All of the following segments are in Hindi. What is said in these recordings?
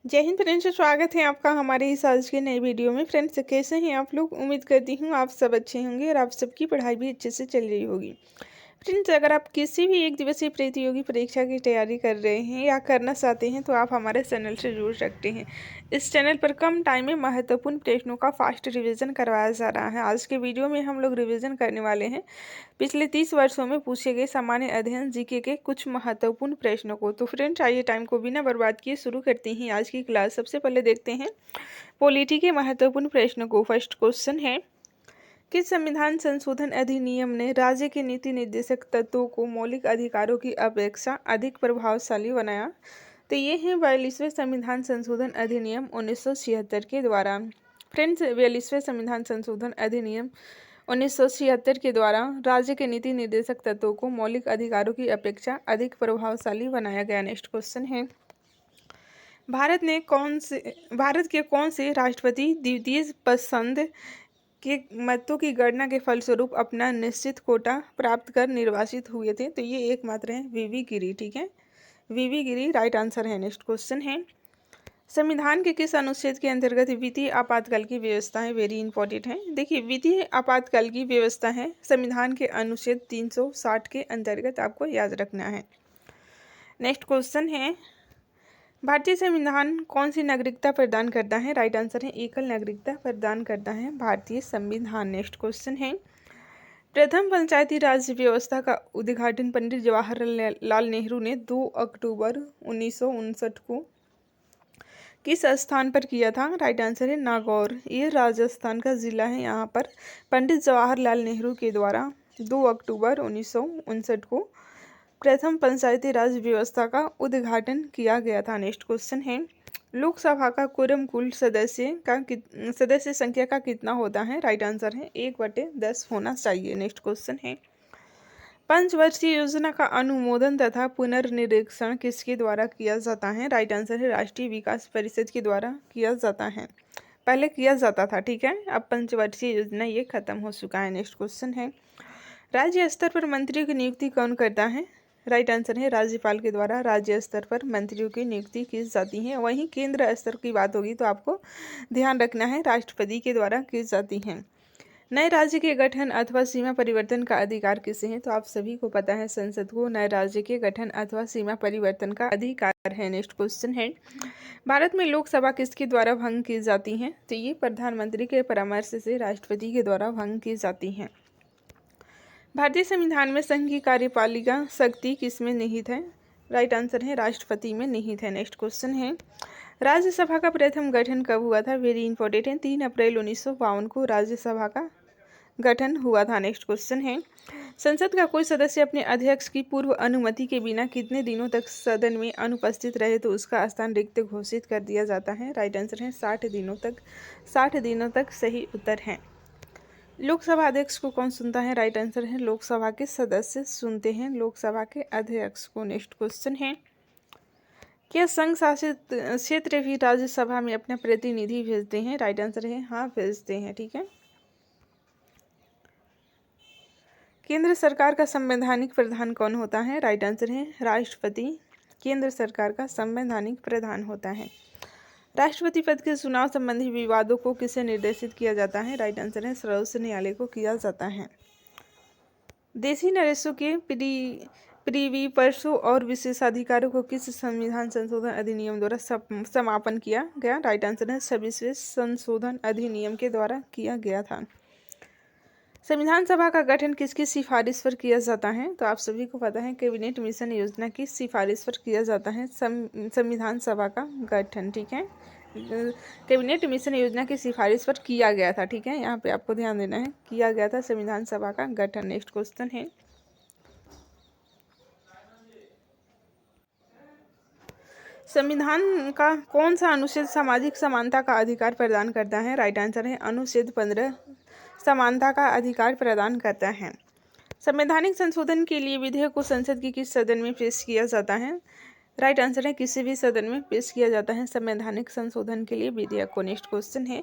जय हिंद फ्रेंड्स, स्वागत है आपका हमारे इस आज के नए वीडियो में। फ्रेंड्स, कैसे हैं आप लोग? उम्मीद करती हूँ आप सब अच्छे होंगे और आप सबकी पढ़ाई भी अच्छे से चल रही होगी। फ्रेंड्स, अगर आप किसी भी एक दिवसीय प्रतियोगी परीक्षा की तैयारी कर रहे हैं या करना चाहते हैं तो आप हमारे चैनल से जुड़ सकते हैं। इस चैनल पर कम टाइम में महत्वपूर्ण प्रश्नों का फास्ट रिवीजन करवाया जा रहा है। आज के वीडियो में हम लोग रिवीजन करने वाले हैं पिछले 30 वर्षों में पूछे गए सामान्य अध्ययन जीके के कुछ महत्वपूर्ण प्रश्नों को। तो फ्रेंड्स, आइए टाइम को बिना बर्बाद किए शुरू करते हैं आज की क्लास। सबसे पहले देखते हैं पॉलिटी के महत्वपूर्ण प्रश्नों को। फर्स्ट क्वेश्चन है, किस संविधान संशोधन अधिनियम ने राज्य के नीति निर्देशक तत्वों को मौलिक अधिकारों की अपेक्षा अधिक प्रभावशाली बनाया? तो ये है 42वें संविधान संशोधन अधिनियम 1976 के द्वारा। फ्रेंड्स, 42वें संविधान संशोधन अधिनियम 1976 के द्वारा राज्य के नीति निर्देशक तत्वों को मौलिक अधिकारों की अपेक्षा अधिक प्रभावशाली बनाया गया। नेक्स्ट क्वेश्चन है, भारत के कौन से राष्ट्रपति द्वितीय पसंद के मतों की गणना के फलस्वरूप अपना निश्चित कोटा प्राप्त कर निर्वाचित हुए थे? तो ये एकमात्र है वीवी गिरी। ठीक है, वीवी गिरी राइट आंसर है। नेक्स्ट क्वेश्चन है, संविधान के किस अनुच्छेद के अंतर्गत वित्तीय आपातकाल की व्यवस्था है? वेरी इंपॉर्टेंट है। देखिए, वित्तीय आपातकाल की व्यवस्था है संविधान के अनुच्छेद 360 के अंतर्गत, आपको याद रखना है। नेक्स्ट क्वेश्चन है, भारतीय संविधान कौन सी नागरिकता प्रदान करता है? राइट आंसर है एकल नागरिकता प्रदान करता है भारतीय संविधान। नेक्स्ट क्वेश्चन है, प्रथम पंचायती राज व्यवस्था का उद्घाटन पंडित जवाहरलाल नेहरू ने 2 अक्टूबर 1959 को किस स्थान पर किया था? राइट आंसर है नागौर। ये राजस्थान का जिला है। यहाँ पर पंडित जवाहरलाल नेहरू के द्वारा 2 अक्टूबर 1959 को प्रथम पंचायती राज व्यवस्था का उद्घाटन किया गया था। नेक्स्ट क्वेश्चन है, लोकसभा का कोरम कुल सदस्य संख्या का कितना होता है? राइट आंसर है 1/10 होना चाहिए। नेक्स्ट क्वेश्चन है, पंचवर्षीय योजना का अनुमोदन तथा पुनर्निरीक्षण किसके द्वारा किया जाता है? राइट आंसर है राष्ट्रीय विकास परिषद के द्वारा किया जाता है। पहले किया जाता था, ठीक है, अब पंचवर्षीय योजना ये खत्म हो चुका है। नेक्स्ट क्वेश्चन है, राज्य स्तर पर मंत्रियों की नियुक्ति कौन करता है? राइट आंसर है राज्यपाल के द्वारा राज्य स्तर पर मंत्रियों की नियुक्ति की जाती है। वहीं केंद्र स्तर की बात होगी तो आपको ध्यान रखना है राष्ट्रपति के द्वारा की जाती है। नए राज्य के गठन अथवा सीमा परिवर्तन का अधिकार किसे है? तो आप सभी को पता है संसद को नए राज्य के गठन अथवा सीमा परिवर्तन का अधिकार है। नेक्स्ट क्वेश्चन है, भारत में लोकसभा किसके द्वारा भंग की जाती है? तो ये प्रधानमंत्री के परामर्श से राष्ट्रपति के द्वारा भंग की जाती है। भारतीय संविधान में संघ की कार्यपालिका शक्ति किसमें निहित है? राइट आंसर है राष्ट्रपति में निहित है। नेक्स्ट क्वेश्चन है, राज्यसभा का प्रथम गठन कब हुआ था? वेरी इंपॉर्टेंट है, 3 अप्रैल 1952 को राज्यसभा का गठन हुआ था। नेक्स्ट क्वेश्चन है, संसद का कोई सदस्य अपने अध्यक्ष की पूर्व अनुमति के बिना कितने दिनों तक सदन में अनुपस्थित रहे तो उसका स्थान रिक्त घोषित कर दिया जाता है? राइट आंसर है 60 दिनों तक। 60 दिनों तक सही उत्तर है। लोकसभा अध्यक्ष को कौन सुनता है? राइट आंसर है लोकसभा के सदस्य सुनते हैं लोकसभा के अध्यक्ष को। नेक्स्ट क्वेश्चन है, क्या संघ शासित क्षेत्र भी राज्यसभा में अपना प्रतिनिधि भेजते हैं? राइट आंसर है हाँ, भेजते हैं। ठीक है, केंद्र सरकार का संवैधानिक प्रधान कौन होता है? राइट आंसर है राष्ट्रपति केंद्र सरकार का संवैधानिक प्रधान होता है। राष्ट्रपति पद के चुनाव संबंधी विवादों को किसे निर्देशित किया जाता है? राइट आंसर है सर्वोच्च न्यायालय को किया जाता है। देशी नरेशों के प्रीवी पर्सों और विशेषाधिकारों को किस संविधान संशोधन अधिनियम द्वारा समापन किया गया? राइट आंसर है 26वें संशोधन अधिनियम के द्वारा किया गया था। संविधान सभा का गठन किसकी सिफारिश पर किया जाता है? तो आप सभी को पता है कैबिनेट मिशन योजना की सिफारिश पर किया जाता है संविधान सभा का गठन। ठीक है, कैबिनेट मिशन योजना की सिफारिश पर किया गया था। ठीक है, यहाँ पे आपको ध्यान देना है, किया गया था संविधान सभा का गठन। नेक्स्ट क्वेश्चन है, संविधान का कौन सा अनुच्छेद सामाजिक समानता का अधिकार प्रदान करता है? राइट आंसर है अनुच्छेद 15 समानता का अधिकार प्रदान करता है। संवैधानिक संशोधन के लिए विधेयक को संसद के किस सदन में पेश किया जाता है? राइट आंसर है किसी भी सदन में पेश किया जाता है संवैधानिक संशोधन के लिए विधेयक को। नेक्स्ट क्वेश्चन है,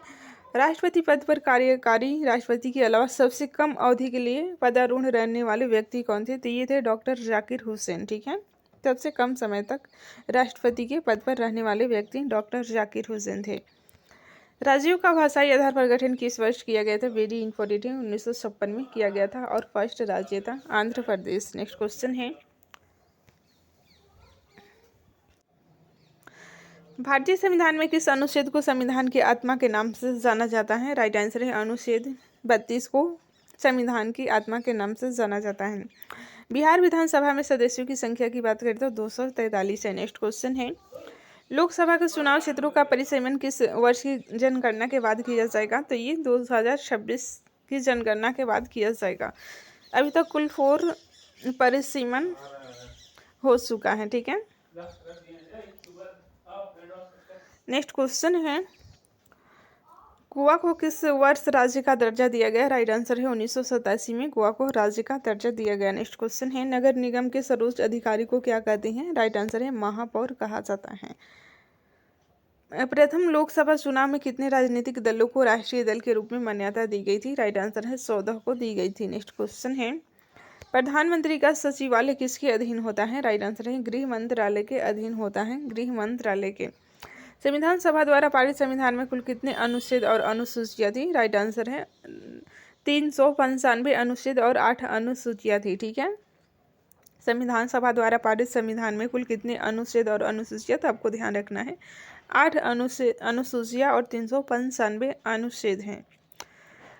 राष्ट्रपति पद पर कार्यकारी राष्ट्रपति के अलावा सबसे कम अवधि के लिए पदारूढ़ रहने वाले व्यक्ति कौन थे? तो ये थे डॉक्टर जाकिर हुसैन। ठीक है, सबसे कम समय तक राष्ट्रपति के पद पर रहने वाले व्यक्ति डॉक्टर जाकिर हुसैन थे। राज्यों का भाषाई आधार पर गठन किस वर्ष किया गया था? वेरी इंपॉर्टेंट है, 1956 में किया गया था और फर्स्ट राज्य था आंध्र प्रदेश। नेक्स्ट क्वेश्चन है, भारतीय संविधान में किस अनुच्छेद को संविधान की आत्मा के नाम से जाना जाता है? राइट आंसर है अनुच्छेद 32 को संविधान की आत्मा के नाम से जाना जाता है। बिहार विधानसभा में सदस्यों की संख्या की बात करें तो 243 है। नेक्स्ट क्वेश्चन है, लोकसभा के चुनाव क्षेत्रों का परिसीमन किस वर्ष की जनगणना के बाद किया जाएगा? तो ये 2026 की जनगणना के बाद किया जाएगा। अभी तक कुल 4 परिसीमन हो चुका है, ठीक है। नेक्स्ट क्वेश्चन है, गोवा को किस वर्ष राज्य का दर्जा दिया गया? राइट आंसर है 1987 में गोवा को राज्य का दर्जा दिया गया। नेक्स्ट क्वेश्चन है, नगर निगम के सर्वोच्च अधिकारी को क्या कहते हैं? राइट आंसर है महापौर कहा जाता है। प्रथम लोकसभा चुनाव में कितने राजनीतिक दलों को राष्ट्रीय दल के रूप में मान्यता दी गई थी? राइट आंसर है 14 को दी गई थी। नेक्स्ट क्वेश्चन है, प्रधानमंत्री का सचिवालय किसके अधीन होता है? राइट आंसर है गृह मंत्रालय के अधीन होता है, गृह मंत्रालय के। संविधान सभा द्वारा पारित संविधान में कुल कितने अनुच्छेद और अनुसूचियां थी? राइट आंसर है 395 अनुच्छेद और 8 अनुसूचियां थी, ठीक है। संविधान सभा द्वारा पारित संविधान में कुल कितने अनुच्छेद और अनुसूचियां, तो आपको ध्यान रखना है 8 अनुसूचियां और 395 अनुच्छेद हैं।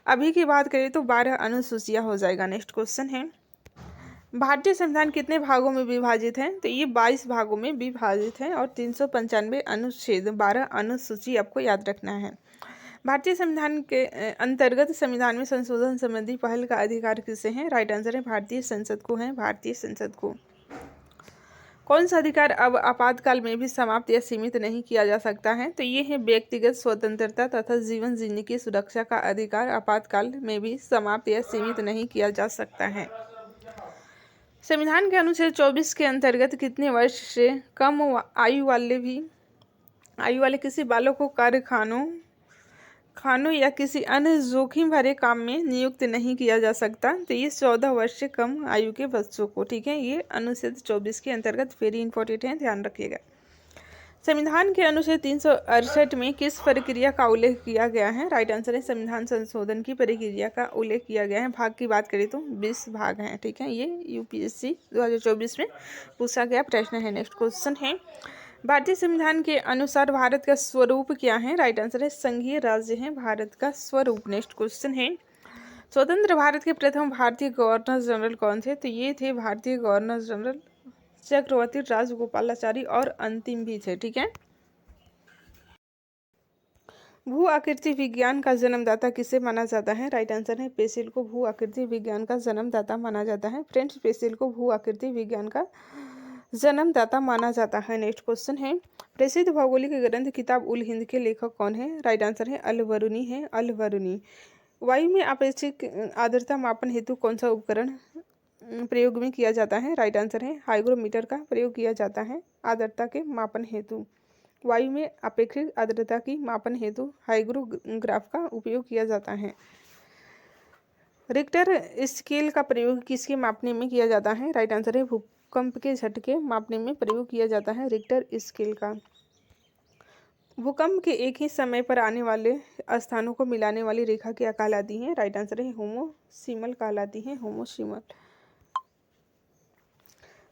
अभी की बात करें तो 12 अनुसूचियां हो जाएगा। नेक्स्ट क्वेश्चन है, भारतीय संविधान कितने भागों में विभाजित है? तो ये 22 भागों में विभाजित है और 395 अनुच्छेद, 12 अनुसूची आपको याद रखना है। भारतीय संविधान के अंतर्गत संविधान में संशोधन संबंधी पहल का अधिकार किसे है? राइट आंसर है भारतीय संसद को है, भारतीय संसद को। कौन सा अधिकार अब आपातकाल में भी समाप्त या सीमित नहीं किया जा सकता है? तो ये है व्यक्तिगत स्वतंत्रता तथा जीवन जीने की सुरक्षा का अधिकार आपातकाल में भी समाप्त या सीमित नहीं किया जा सकता है। संविधान के अनुच्छेद 24 के अंतर्गत कितने वर्ष से कम आयु वाले किसी बालक को खानों या किसी अन्य जोखिम भरे काम में नियुक्त नहीं किया जा सकता? तो ये 14 वर्ष से कम आयु के बच्चों को, ठीक है। ये अनुच्छेद 24 के अंतर्गत वेरी इंपॉर्टेंट है, ध्यान रखिएगा। संविधान के अनुच्छेद 368 में किस प्रक्रिया का उल्लेख किया गया है? राइट आंसर है संविधान संशोधन की प्रक्रिया का उल्लेख किया गया है। भाग की बात करें तो 20 भाग हैं, ठीक है। ये यूपीएससी 2024 में पूछा गया प्रश्न है। नेक्स्ट क्वेश्चन है, भारतीय संविधान के अनुसार भारत का स्वरूप क्या है? राइट आंसर है संघीय राज्य है भारत का स्वरूप। नेक्स्ट क्वेश्चन है, स्वतंत्र भारत के प्रथम भारतीय गवर्नर जनरल कौन थे? तो ये थे भारतीय गवर्नर जनरल चक्रवर्ती राजगोपालाचारी और अंतिम भी थे, ठीक है। भू आकृति विज्ञान का जन्मदाता किसे माना जाता है? राइट आंसर है पेसिल को भू आकृति विज्ञान का जन्मदाता माना जाता है। फ्रेंड्स, पेसिल को भू आकृति विज्ञान का जन्मदाता माना जाता है। नेक्स्ट क्वेश्चन है, प्रसिद्ध भौगोलिक ग्रंथ किताब उल हिंद के लेखक कौन है? राइट आंसर है अल बरूनी है, अल बरूनी। वायु में आपेक्षिक आर्द्रता मापन हेतु कौन सा उपकरण प्रयोग में किया जाता है? राइट आंसर है हाइग्रोमीटर का प्रयोग किया जाता है आर्द्रता के मापन हेतु। वायु में अपेक्षित आर्द्रता की मापन हेतु हाइग्रोग्राफ का उपयोग किया जाता है। रिक्टर स्केल का प्रयोग किसके मापने में किया जाता है? राइट आंसर है भूकंप के झटके मापने में प्रयोग किया जाता है रिक्टर स्केल का। भूकंप के एक ही समय पर आने वाले स्थानों को मिलाने वाली रेखा क्या कहलाती है? राइट आंसर है होमोसीमल कहलाती है, होमोसीमल।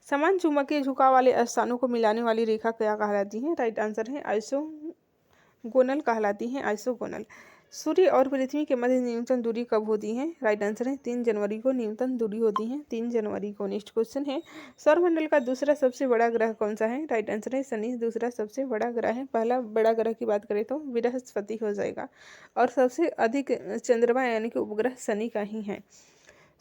समान चुंबकीय झुकाव वाले स्थानों को मिलाने वाली रेखा क्या कहलाती है? राइट आंसर है आइसोगोनल कहलाती है, आइसोगोनल। सूर्य और पृथ्वी के मध्य न्यूनतम दूरी कब होती है? राइट आंसर है 3 जनवरी को न्यूनतम दूरी होती है, 3 जनवरी को। नेक्स्ट क्वेश्चन है, सौरमंडल का दूसरा सबसे बड़ा ग्रह कौन सा है? राइट आंसर है शनि दूसरा सबसे बड़ा ग्रह है। पहला बड़ा ग्रह की बात करें तो बृहस्पति हो जाएगा और सबसे अधिक चंद्रमा यानी कि उपग्रह शनि का ही है।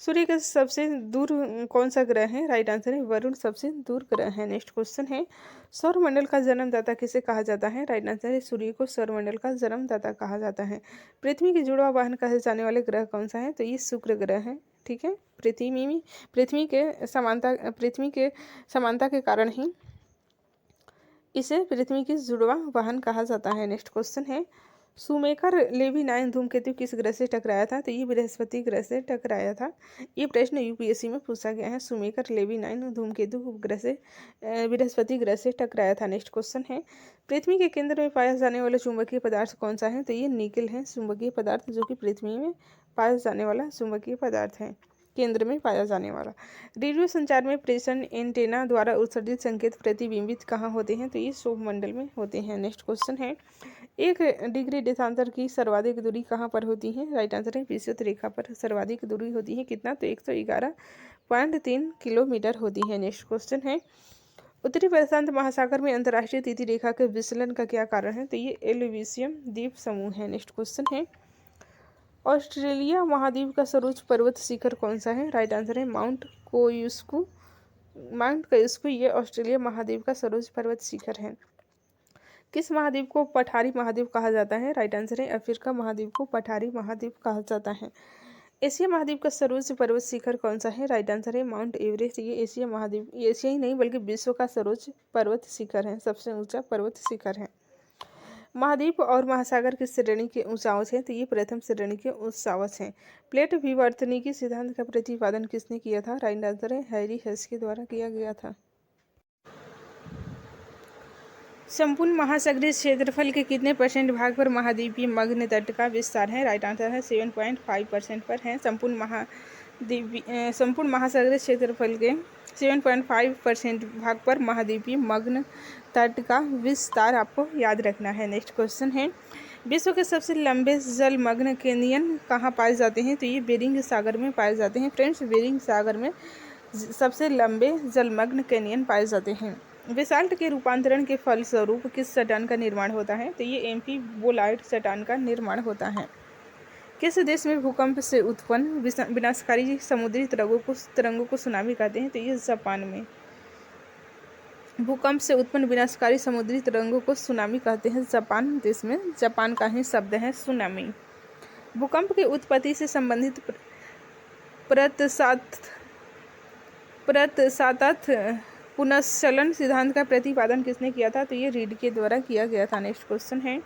सूर्य का सबसे दूर कौन सा ग्रह है? राइट आंसर है वरुण सबसे दूर ग्रह है। नेक्स्ट क्वेश्चन है, सौरमंडल का जन्मदाता किसे कहा जाता है? राइट आंसर है सूर्य को सौरमंडल का जन्मदाता कहा जाता है। पृथ्वी के जुड़वा वाहन कहे जाने वाले ग्रह कौन सा है? तो ये शुक्र ग्रह है, ठीक है। पृथ्वी के समानता के कारण ही इसे पृथ्वी की जुड़वा वाहन कहा जाता है। नेक्स्ट क्वेश्चन है, शुमेकर लेवी 9 धूमकेतु किस ग्रह से टकराया था? तो ये बृहस्पति ग्रह से टकराया था। ये प्रश्न यूपीएससी में पूछा गया है। शुमेकर लेवी 9 धूमकेतु ग्रह से बृहस्पति ग्रह से टकराया था। नेक्स्ट क्वेश्चन है, पृथ्वी के केंद्र में पाया जाने वाला चुंबकीय पदार्थ कौन सा है? तो ये निकिल है, चुंबकीय पदार्थ जो कि पृथ्वी में पाया जाने वाला चुंबकीय पदार्थ है, केंद्र में पाया जाने वाला। रेडियो संचार में प्रेषण एंटेना द्वारा उत्सर्जित संकेत प्रतिबिंबित कहाँ होते हैं? तो ये सौरमंडल में होते हैं। नेक्स्ट क्वेश्चन है, 1 डिग्री देशांतर की सर्वाधिक दूरी कहाँ पर होती है? राइट आंसर है विषुवत रेखा पर सर्वाधिक दूरी होती है। कितना? तो 111.3 किलोमीटर होती है। नेक्स्ट क्वेश्चन है, उत्तरी प्रशांत महासागर में अंतर्राष्ट्रीय तिथि रेखा के विचलन का क्या कारण है? तो ये एलिविसियम द्वीप समूह है। नेक्स्ट क्वेश्चन है, ऑस्ट्रेलिया महाद्वीप का सर्वोच्च पर्वत शिखर कौन सा है? राइट आंसर है माउंट कोयुस्कू। माउंट कोयुस्कू ये ऑस्ट्रेलिया महाद्वीप का सर्वोच्च पर्वत शिखर है। किस महाद्वीप को पठारी महाद्वीप कहा जाता है? राइट आंसर है अफ्रीका महाद्वीप को पठारी महाद्वीप कहा जाता है। एशिया महाद्वीप का सर्वोच्च पर्वत शिखर कौन सा है? राइट आंसर है माउंट एवरेस्ट। ये एशिया महाद्वीप, एशिया ही नहीं बल्कि विश्व का सर्वोच्च पर्वत शिखर है, सबसे ऊंचा पर्वत शिखर है। महाद्वीप और महासागर किस श्रेणी के ऊंचावच हैं? तो ये प्रथम श्रेणी के ऊंचावच हैं। प्लेट विवर्तनिकी सिद्धांत का प्रतिपादन किसने किया था? राइट आंसर है हैरी हेस के द्वारा किया गया था। संपूर्ण महासागरीय क्षेत्रफल के कितने परसेंट भाग पर महाद्वीपीय मग्न तट का विस्तार है? राइट आंसर है 7.5% पर है। संपूर्ण महासागरीय क्षेत्रफल के 7.5% भाग पर महाद्वीपीय मग्न तट का विस्तार आपको याद रखना है। नेक्स्ट क्वेश्चन है, विश्व के सबसे लंबे जलमग्न कैनियन कहाँ पाए जाते हैं? तो ये बेरिंग सागर में पाए जाते हैं। फ्रेंड्स, बेरिंग सागर में सबसे लंबे जलमग्न कैनियन पाए जाते हैं। बेसाल्ट के रूपांतरण के फलस्वरूप किस चट्टान का निर्माण होता है? तो ये एम्फीबोलाइट चट्टान का निर्माण होता है। किस देश में भूकंप से उत्पन्न विनाशकारी समुद्री तरंगों को सुनामी कहते हैं? तो ये जापान में। भूकंप से उत्पन्न विनाशकारी समुद्री तरंगों को सुनामी कहते हैं जापान देश में। जापान का ही शब्द है सुनामी। भूकंप की उत्पत्ति से संबंधित प्रतसातथ पुनश्चलन सिद्धांत का प्रतिपादन किसने किया था? तो ये रीड के द्वारा किया गया था। नेक्स्ट क्वेश्चन है,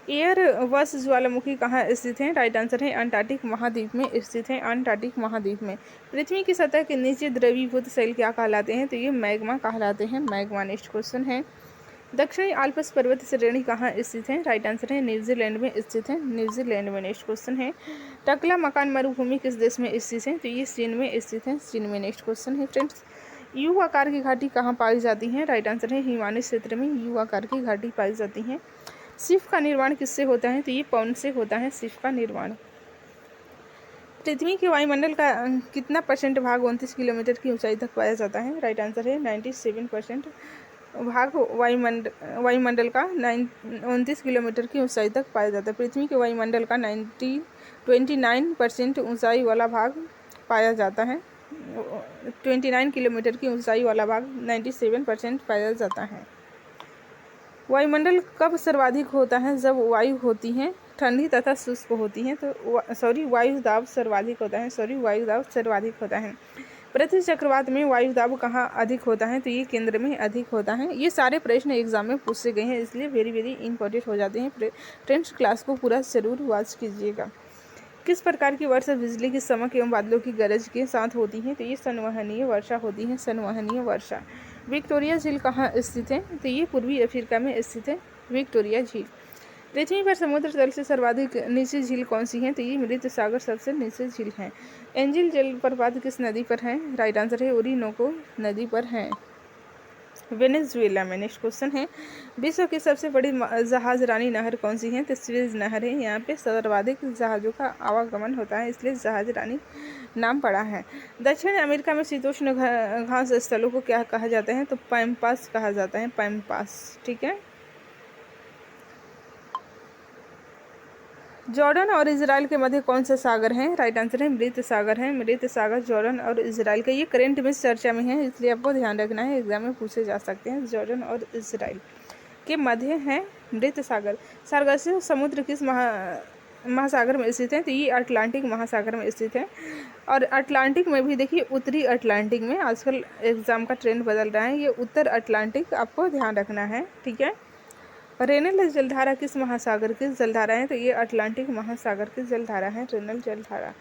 एयरवस ज्वालामुखी कहाँ स्थित है? राइट आंसर है अंटार्कटिक महाद्वीप में स्थित है। अंटार्कटिक महाद्वीप में। पृथ्वी की सतह के नीचे द्रवीभूत शैल क्या कहलाते हैं? तो ये मैग्मा कहलाते हैं, मैग्मा। नेक्स्ट क्वेश्चन है, दक्षिणी आल्प्स पर्वत श्रेणी कहाँ स्थित है? राइट आंसर है न्यूजीलैंड में स्थित है, न्यूजीलैंड में। नेक्स्ट क्वेश्चन है, टकला मकान मरुभूमि किस देश में स्थित है? तो ये चीन में स्थित है, चीन में। नेक्स्ट क्वेश्चन है, फ्रेंड्स, यू आकार की घाटी कहाँ पाई जाती है? राइट आंसर है हिमालय क्षेत्र में यू आकार की घाटी पाई जाती है। सिर्फ का निर्माण किससे होता है? तो ये पवन से होता है सिर्फ का निर्माण। पृथ्वी के वायुमंडल का कितना परसेंट भाग 29 किलोमीटर की ऊंचाई तक पाया जाता है? राइट आंसर है 97% भाग वायुमंडल का 29 किलोमीटर की ऊंचाई तक पाया जाता है। पृथ्वी के वायुमंडल का 29% ऊंचाई वाला भाग पाया जाता है। 29 किलोमीटर की ऊंचाई वाला भाग 97% पाया जाता है। वायुमंडल कब सर्वाधिक होता है? जब वायु होती है ठंडी तथा शुष्क होती है। तो वायु दाब सर्वाधिक होता है। वायु दाब सर्वाधिक होता है। पृथ्वी चक्रवात में वायु दाब कहाँ अधिक होता है? तो ये केंद्र में अधिक होता है। ये सारे प्रश्न एग्जाम में पूछे गए हैं, इसलिए वेरी वेरी इंपॉर्टेंट हो जाते हैं। फ्रेंड्स, क्लास को पूरा जरूर वॉच कीजिएगा। किस प्रकार की वर्षा बिजली की चमक एवं बादलों की गरज के साथ होती है? तो ये संवहनीय वर्षा होती है, संवहनीय वर्षा। विक्टोरिया झील कहाँ स्थित है? तो ये पूर्वी अफ्रीका में स्थित है, विक्टोरिया झील। पृथ्वी पर समुद्र तल से सर्वाधिक निचली झील कौन सी है? तो ये मृत सागर सबसे निचली झील है। एंजिल जलप्रपात किस नदी पर है? राइट आंसर है ओरिनोको नदी पर है, वेनेजुएला में। नेक्स्ट क्वेश्चन है, विश्व की सबसे बड़ी जहाज रानी नहर कौन सी है? तो स्वेज नहर है। यहाँ पे सर्वाधिक जहाज़ों का आवागमन होता है, इसलिए जहाज रानी नाम पड़ा है। दक्षिण अमेरिका में शीतोष्ण घास स्थलों को क्या कहा जाता है? तो पैम्पास कहा जाता है, पैम्पास। ठीक है। जॉर्डन और इजराइल के मध्य कौन सा सागर है? राइट आंसर है मृत सागर है, मृत सागर जॉर्डन और इजराइल का। ये करंट में चर्चा में है, इसलिए आपको ध्यान रखना है, एग्जाम में पूछे जा सकते हैं। जॉर्डन और इजराइल के मध्य है मृत सागर। सार्गास्यो समुद्र किस महासागर में स्थित है? तो ये अटलांटिक महासागर में स्थित है। और अटलांटिक में भी देखिए, उत्तरी अटलांटिक में आजकल एग्जाम का ट्रेंड बदल रहा है, ये उत्तर अटलांटिक आपको ध्यान रखना है। ठीक है। रेनल जलधारा किस महासागर की जलधारा है? तो ये अटलांटिक महासागर की जलधारा है रेनल जलधारा।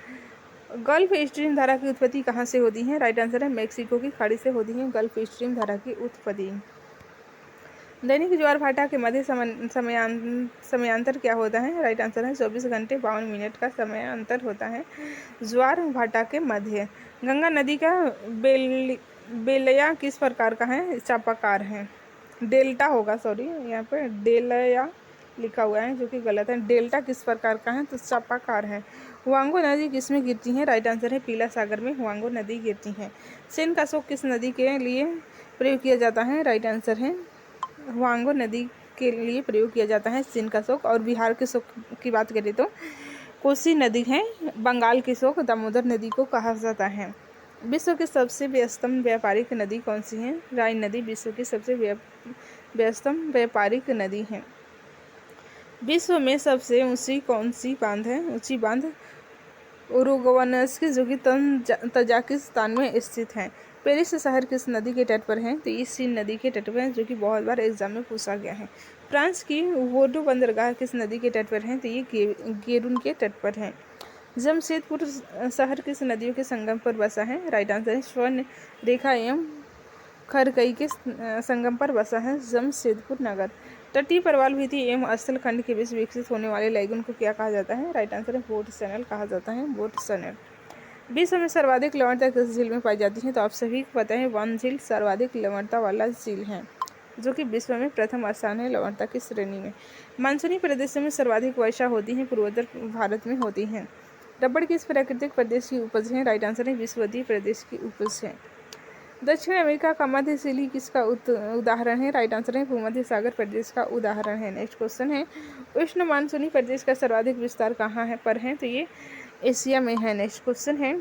गल्फ स्ट्रीम धारा की उत्पत्ति कहाँ से होती है? राइट आंसर है मेक्सिको की खाड़ी से होती है गल्फ स्ट्रीम धारा की उत्पत्ति। दैनिक ज्वार भाटा के मध्य समयांतर क्या होता है? राइट आंसर है 24 घंटे 52 मिनट का समयांतर होता है ज्वार भाटा के मध्य। गंगा नदी का बेलया किस प्रकार का है? चापाकार है। डेल्टा होगा, सॉरी यहाँ पे डेलया लिखा हुआ है जो कि गलत है। डेल्टा किस प्रकार का है? तो चापाकार है। हुआंगो नदी किस में गिरती है? राइट आंसर है पीला सागर में हुआंगो नदी गिरती है। सेन का शोक किस नदी के लिए प्रयोग किया जाता है? राइट आंसर है हुआंगो नदी के लिए प्रयोग किया जाता है सेन का शोक। और बिहार के शोक की बात करें तो कोसी नदी है। बंगाल की शोक दामोदर नदी को कहा जाता है। विश्व की सबसे व्यस्तम व्यापारिक नदी कौन सी है? राइन नदी विश्व की सबसे व्यस्तम व्यापारिक नदी है। विश्व में सबसे ऊंची कौन सी बांध है? ऊंची बांध उरुगवनस्की जो कि तजाकिस्तान में स्थित है। पेरिस शहर किस नदी के तट पर है? तो ये सीन नदी के तट पर है जो कि बहुत बार एग्जाम में पूछा गया है। फ्रांस की वोडो बंदरगाह किस नदी के तट पर है? तो ये गेरून के तट पर है। जमशेदपुर शहर किस नदियों के संगम पर बसा है? राइट आंसर है स्वर्ण रेखा एवं खरकई के संगम पर बसा है जमशेदपुर नगर। तटीय प्रवाल भित्ति एवं स्थल खंड के बीच विकसित होने वाले लैगून को क्या कहा जाता है? राइट आंसर है बोट चैनल कहा जाता है बोट चैनल। विश्व में सर्वाधिक लवणता किस झील में पाई जाती है? तो आप सभी को पता है वन झील सर्वाधिक लवणता वाला झील है जो कि विश्व में प्रथम स्थान है लवणता की श्रेणी में। मानसूनी प्रदेशों में सर्वाधिक वर्षा होती है पूर्वोत्तर भारत में होती है। रबड़ किस प्राकृतिक प्रदेश की उपज है? राइट आंसर है विश्वदीय प्रदेश की उपज है। दक्षिण अमेरिका का मध्यशीली किसका उदाहरण है? राइट आंसर है भूमध्य सागर प्रदेश का उदाहरण है। नेक्स्ट क्वेश्चन है उष्ण मानसूनी प्रदेश का सर्वाधिक विस्तार कहाँ है पर है? तो ये एशिया में है। नेक्स्ट क्वेश्चन है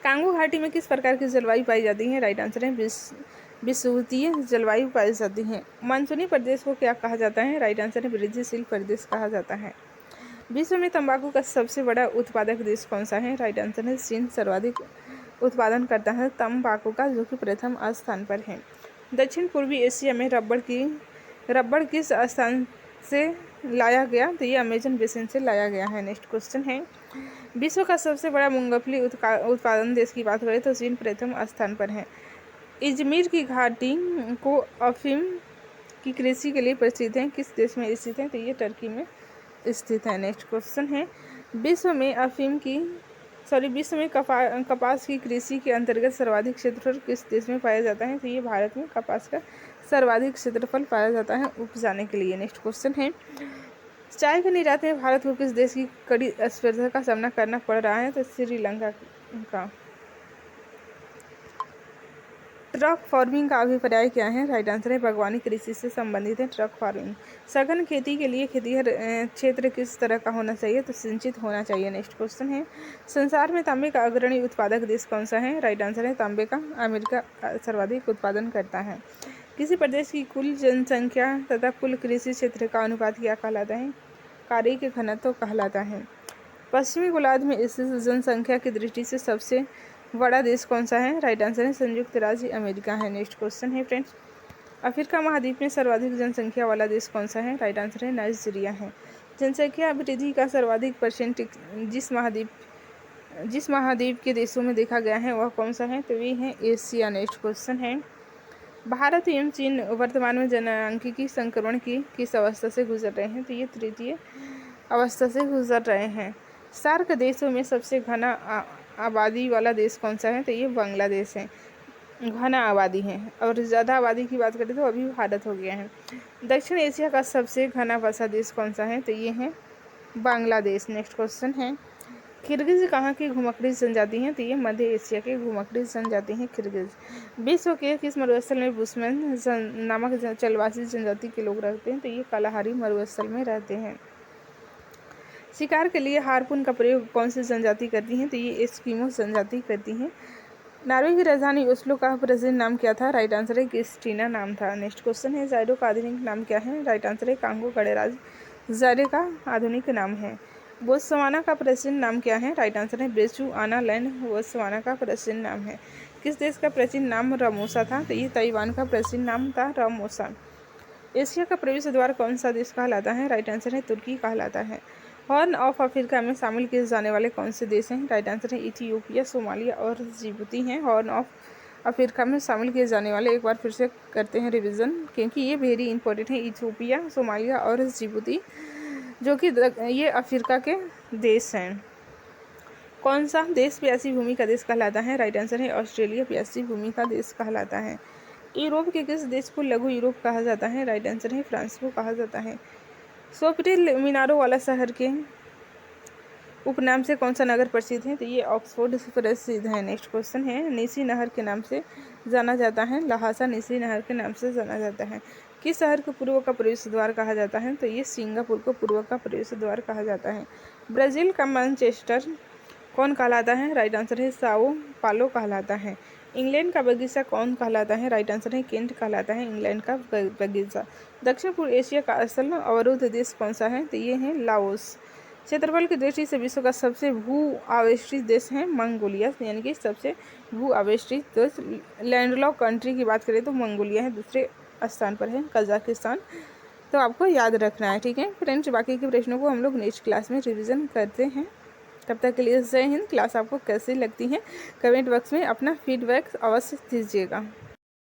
कांगो घाटी में किस प्रकार की जलवायु पाई जाती है? राइट आंसर है विषुवतीय जलवायु पाई जाती है। मानसूनी प्रदेश को क्या कहा जाता है? राइट आंसर है वृद्धिशील प्रदेश कहा जाता है। विश्व में तंबाकू का सबसे बड़ा उत्पादक देश कौन सा है? राइट आंसर है चीन सर्वाधिक उत्पादन करता है तंबाकू का जो कि प्रथम स्थान पर है। दक्षिण पूर्वी एशिया में रबड़ किस स्थान से लाया गया? तो ये अमेजन बेसिन से लाया गया है। नेक्स्ट क्वेश्चन है विश्व का सबसे बड़ा मूंगफली उत्पादन देश की बात करें तो चीन प्रथम स्थान पर है। इजमीर की घाटी को अफीम की कृषि के लिए प्रसिद्ध है किस देश में स्थित है? तो ये टर्की में स्थित है। नेक्स्ट क्वेश्चन है विश्व में कपास की कृषि के अंतर्गत सर्वाधिक क्षेत्रफल किस देश में पाया जाता है? तो ये भारत में कपास का सर्वाधिक क्षेत्रफल पाया जाता है उपजाने के लिए। नेक्स्ट क्वेश्चन है चाय के निर्यात में भारत को किस देश की कड़ी स्पर्धा का सामना करना पड़ रहा है? तो श्रीलंका का। ट्रक फार्मिंग का अभिप्राय क्या है? राइट आंसर है बागवानी कृषि से संबंधित है ट्रक फार्मिंग। सघन खेती के लिए खेतिहर क्षेत्र किस तरह का होना चाहिए? तो सिंचित होना चाहिए। नेक्स्ट क्वेश्चन है संसार में तांबे का अग्रणी उत्पादक देश कौन सा है? राइट आंसर है तांबे का अमेरिका सर्वाधिक उत्पादन करता है। किसी प्रदेश की कुल जनसंख्या तथा कुल कृषि क्षेत्र का अनुपात क्या कहलाता है? कार्य के घनत्व कहलाता है। पश्चिमी गोलार्ध में स्थित जनसंख्या की दृष्टि से सबसे बड़ा देश कौन सा है? राइट आंसर है संयुक्त राज्य अमेरिका है। नेक्स्ट क्वेश्चन है फ्रेंड्स अफ्रीका महाद्वीप में सर्वाधिक जनसंख्या वाला देश कौन सा है? राइट आंसर है नाइजीरिया है। जनसंख्या वृद्धि का सर्वाधिक परसेंट जिस महाद्वीप के देशों में देखा गया है वह कौन सा है? तो ये है एशिया। नेक्स्ट क्वेश्चन है भारत एवं चीन वर्तमान में जनसांख्यिकी संक्रमण की किस अवस्था से गुजर रहे हैं? तो ये तृतीय अवस्था से गुजर रहे हैं। सार्क देशों में सबसे घना आबादी वाला देश कौन सा है? तो ये बांग्लादेश है घना आबादी है। और ज़्यादा आबादी की बात करें तो अभी भारत हो गया है। दक्षिण एशिया का सबसे घना बसा देश कौन सा है? तो ये है बांग्लादेश। नेक्स्ट क्वेश्चन है किर्गिज कहाँ की घुमक्कड़ी जनजाति है? तो ये मध्य एशिया के घुमक्कड़ी जनजाति हैं किर्गिज। विश्व के किस मरुस्थल में बुशमैन नामक चलवासी जनजाति के लोग रहते हैं? तो ये कालाहारी मरुस्थल में रहते हैं। शिकार के लिए हार्पून का प्रयोग कौन सी जनजाति करती है? तो ये एस्किमो जनजाति करती हैं। नॉर्वे की राजधानी ओस्लो का प्राचीन नाम क्या था? राइट आंसर है क्रिस्टीना नाम था। नेक्स्ट क्वेश्चन है जायरो का आधुनिक नाम क्या है? राइट आंसर है कांगो गणराज्य जायरो का आधुनिक नाम है। बोत्सवाना का प्राचीन नाम क्या है? राइट आंसर है बेचुआना लैंड बोत्सवाना का प्राचीन नाम है। किस देश का प्राचीन नाम रामोसा था? तो ये ताइवान का प्राचीन नाम था रामोसा। एशिया का प्रवेश द्वार कौन सा देश कहलाता है? राइट आंसर है तुर्की कहलाता है। हॉर्न ऑफ अफ्रीका में शामिल किए जाने वाले कौन से देश हैं? राइट आंसर है इथियोपिया, सोमालिया और जिबूती हैं हॉर्न ऑफ अफ्रीका में शामिल किए जाने वाले। एक बार फिर से करते हैं रिवीजन, क्योंकि ये वेरी इंपॉर्टेंट है। इथियोपिया, सोमालिया और जिबूती, जो कि ये अफ्रीका के देश हैं। कौन सा देश प्यासी भूमि का देश कहलाता है? राइट आंसर है ऑस्ट्रेलिया प्यासी भूमि का देश कहलाता है। यूरोप के किस देश को लघु यूरोप कहा जाता है? राइट आंसर है फ्रांस को कहा जाता है। सोफिटेल मीनारों वाला शहर के उपनाम से कौन सा नगर प्रसिद्ध है? तो ये ऑक्सफोर्ड प्रसिद्ध है। नेक्स्ट क्वेश्चन है, नीसी नहर के नाम से जाना जाता है। लहासा नीसी नहर के नाम से जाना जाता है। किस शहर को पूर्व का प्रवेश द्वार कहा जाता है? तो ये सिंगापुर को पूर्व का प्रवेश द्वार कहा जाता है। ब्राज़ील का मैनचेस्टर कौन कहलाता है? राइट आंसर है साओ पालो कहलाता है। इंग्लैंड का बगीचा कौन कहलाता है? राइट आंसर है केंट कहलाता है इंग्लैंड का बगीचा। दक्षिण पूर्व एशिया का असल अवरुद्ध देश कौन सा है? तो ये है लाओस। क्षेत्रफल की दृष्टि से विश्व का सबसे भू आवेष्टित देश है मंगोलिया, यानी कि सबसे भू आवेष्टित देश। लैंडलॉक कंट्री की बात करें तो मंगोलिया है, दूसरे स्थान पर है कजाकिस्तान। तो आपको याद रखना है, ठीक है फ्रेंड्स। बाकी के प्रश्नों को हम लोग नेक्स्ट क्लास में रिवीजन करते हैं। तब तक के लिए जय हिंद। क्लास आपको कैसी लगती है कमेंट बॉक्स में अपना फीडबैक अवश्य दीजिएगा।